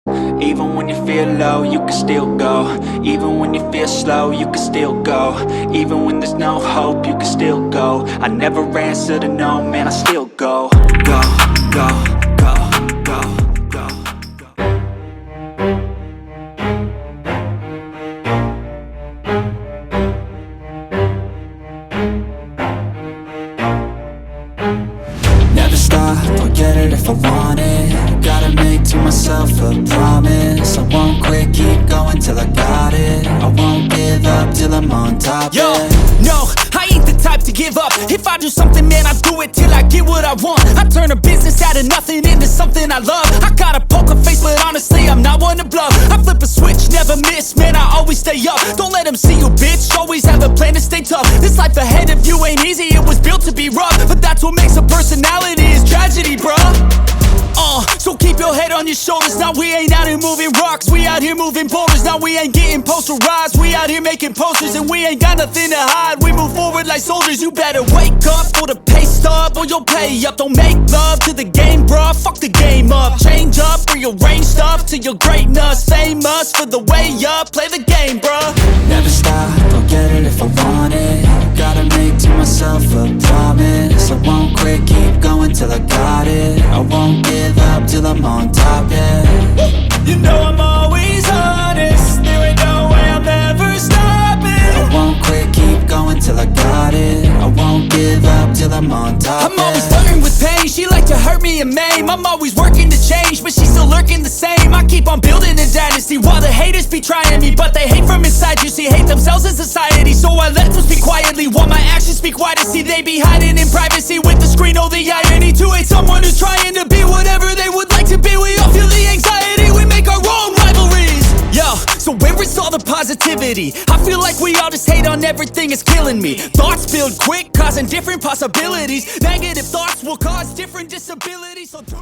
Even when you feel low, you can still go. Even when you feel slow, you can still go. Even when there's no hope, you can still go. I never answer to no, man, I still go. Go, go, go, go, go, go. Never stop, I'll get it if I want it. Gotta make to myself a promise. I won't quit, keep going till I got it. I won't give up till I'm on top. Yo, yeah. no, I ain't the type to give up. If I do something, man, I do it till I get what I want. I turn a business out of nothing into something I love. I got a poker face, but honestly, I'm not one to bluff. I flip a switch, never miss, man, I always stay up. Don't let them see you, bitch, always have a plan to stay tough. This life ahead of you ain't easy, it was built to be rough. But that's what makes a personality, is tragedy, bruh. So keep your head on your shoulders. Now we ain't out here moving rocks, we out here moving boulders. Now we ain't getting posterized, we out here making posters. And we ain't got nothing to hide, we move forward like soldiers. You better wake up for the pay stub, or you'll pay up. Don't make love to the game, bruh, fuck the game up. Change up, rearrange stuff to your greatness. Famous for the way up, play the game, bruh. Never stop, I'll get it if I want it. Gotta make to myself a promise. I won't quit, keep going till I got it. I won't give up till I'm on top, yeah. You know I'm always honest, there ain't no way I'm ever stopping. I won't quit, keep going till I got it. I won't give up till I'm on top, I'm always flirting with pain, she like to hurt me and maim. I'm always working to change, but she's still lurking the same. I keep on building a dynasty while the haters be trying me. But they hate from inside, you see, hate themselves in society. So I let them speak quietly while my actions speak wider. See, they be hiding in privacy with the screen, oh the irony. To hate someone who's trying to be whatever they would like to be. We all feel the anxiety, we make our own rivalries. Yo, so where is all the positivity? I feel like we all just hate on everything, it's killing me. Thoughts build quick, causing different possibilities. Negative thoughts will cause different disabilities. So do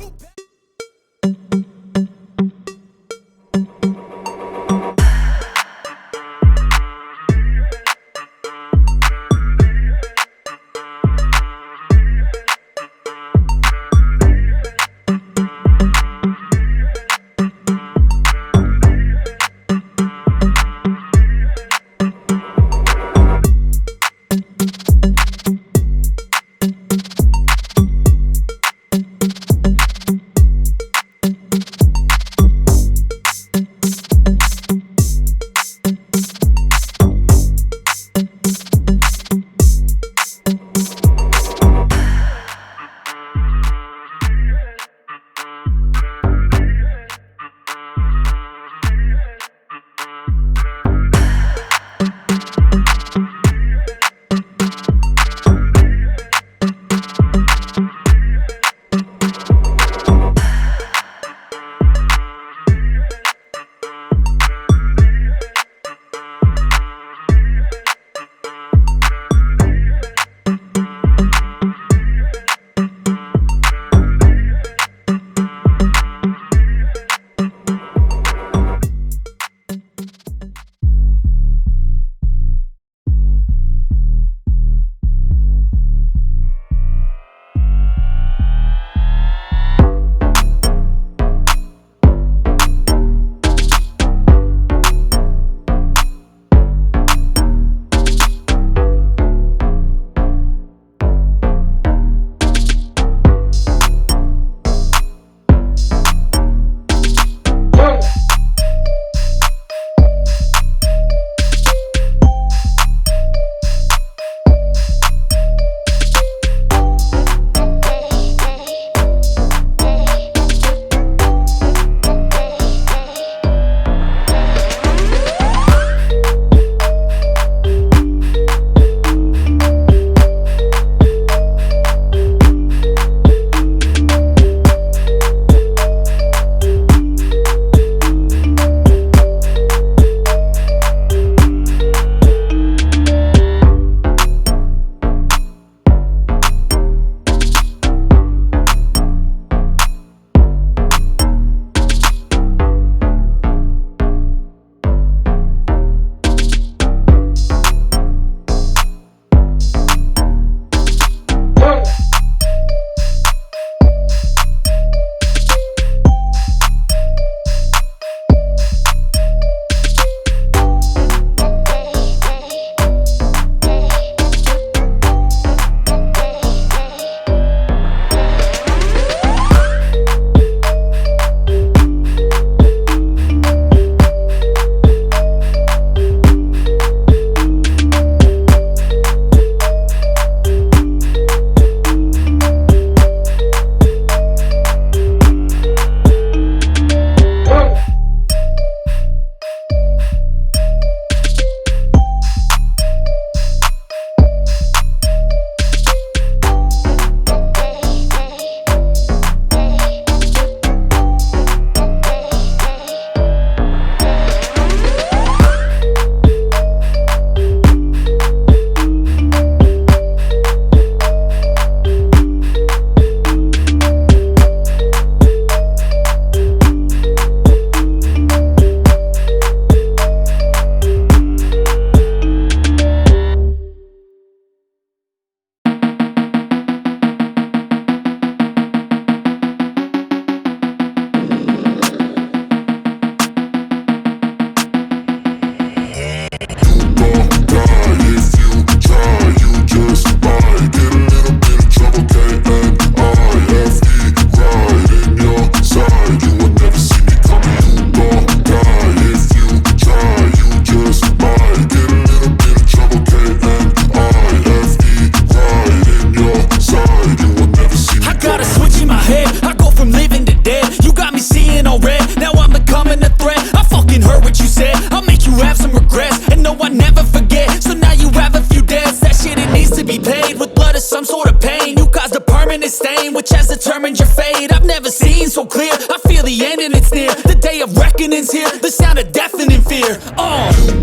reckoning's here. The sound of deafening fear. You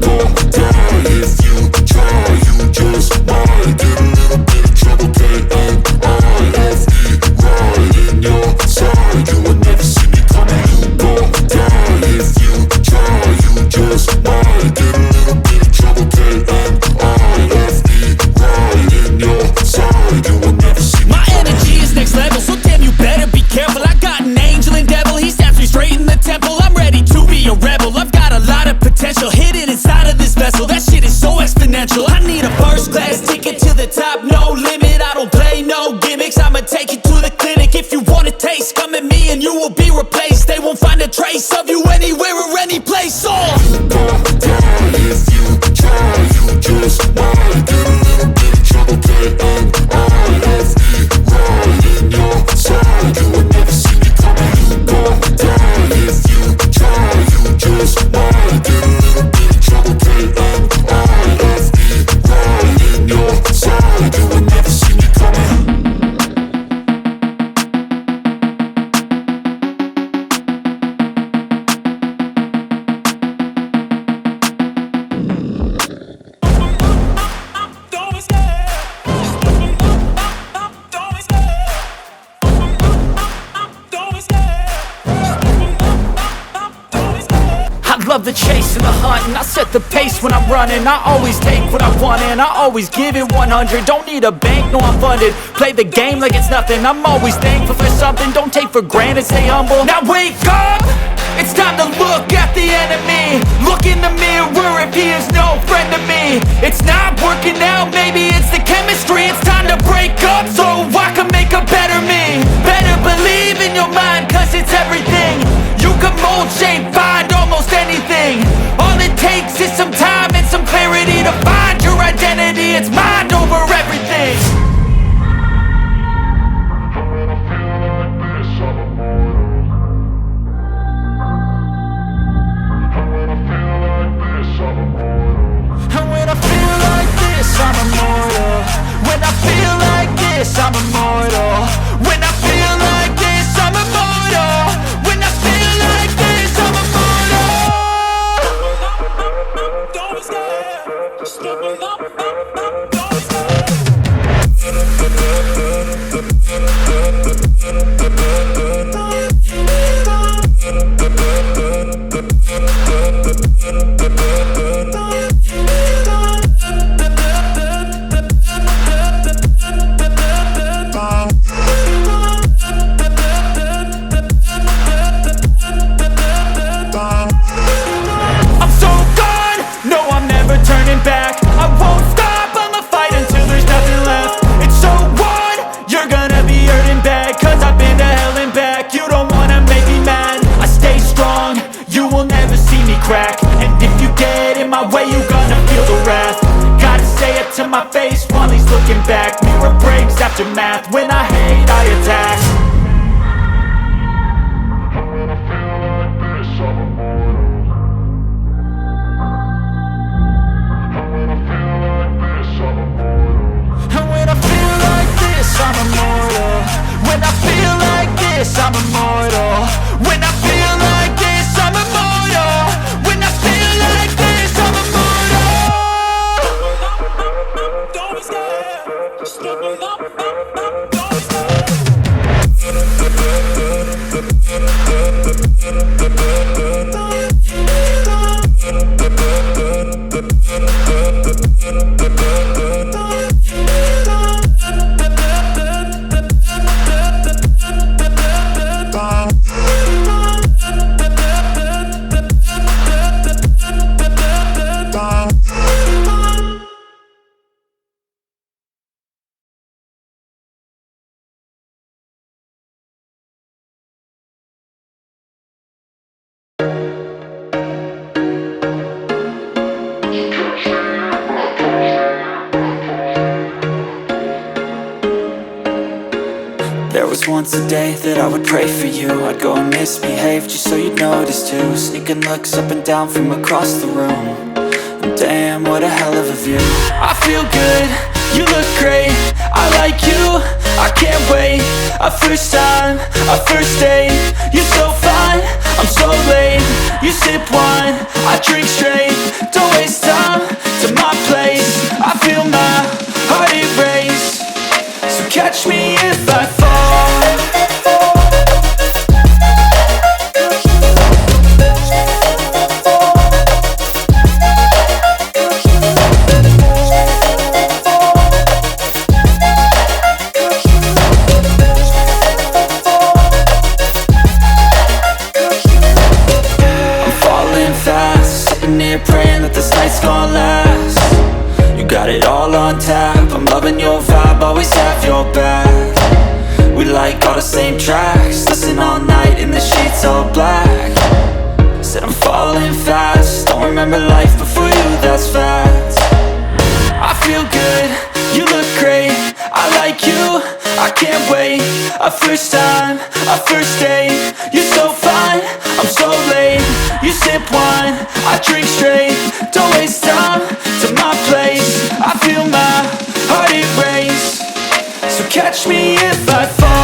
gon' die if you try. You just might get a little bit of trouble. K-N-I-F-E, right in your side. You will never see me coming. You gon' die if you try. You just might get a little bit of trouble. K-N-I-F-E, right in your side. You will never see me My coming. energy is next level, so damn you better be careful. I got an angel and devil, he stabs me straight in the temple. I'm ready to be a rebel, I've got a lot of potential hidden inside of this vessel. That shit is so exponential. I need a first class ticket to the top, no limit. I don't play no gimmicks, I'ma take you to the clinic. If you want a taste, come at me and you will be replaced. They won't find a trace of you anywhere or any place. You gon' die if you try. You just might get a little bit of trouble. K-N-I-F-E, right in your side. You will never see me coming. You gon' die if you try. You just might get a little bit of trouble. K-N-I-F-E, right in your side. You will never see me coming. I love the chase and the hunt, and I set the pace when I'm running. I always take what I want and I always give it 100. Don't need a bank, no I'm funded. Play the game like it's nothing. I'm always thankful for something. Don't take for granted, stay humble. Now wake up! It's time to look at the enemy. Look in the mirror if he is no friend to me. It's not working out, maybe it's the chemistry. It's time to break up so I can make a better me. Better believe in your mind, cause it's everything. You can mold, shape, find almost anything. All it takes is some time and some clarity to find your identity. It's mind over everything. And when I feel like this, I'm immortal. When I feel like this, I'm immortal. When I feel like this, I'm immortal. When I feel like this, I'm immortal. Don't be scared. Just open up. Don't be I'm so gone, no I'm never turning back. I won't stop, I'ma fight until there's nothing left. It's so on, you're gonna be hurting bad. Cause I've been to hell and back, you don't wanna make me mad. I stay strong, you will never see me crack. And if you get in my way, you're gonna feel the wrath. Gotta say it to my face while he's looking back. Mirror breaks after math, when I hate I attack. And when I feel like this, I'm immortal. When I feel like this, I'm immortal. When I feel like this, I'm immortal. When I feel like this, I'm immortal. Don't be scared. Just open up. Don't be There was once a day that I would pray for you. I'd go and misbehave just so you'd notice too. Sneaking looks up and down from across the room. And damn, what a hell of a view. I feel good, you look great. I like you, I can't wait. A first time, a first date. You're so fine, I'm so late. You sip wine, I drink straight. Don't waste time to my place. I feel my heart erase. So catch me if I fall. Praying that this night's gonna last. You got it all on tap. I'm loving your vibe, always have your back. We like all the same tracks. Listen all night in the sheets all black. Said I'm falling fast. Don't remember life before you, that's fact. I feel good, you look great. I like you, I can't wait. A first time, a first date. You're so fine, I'm so late. You sip wine, I drink straight. Don't waste time to my place. I feel my heart erase. So catch me if I fall.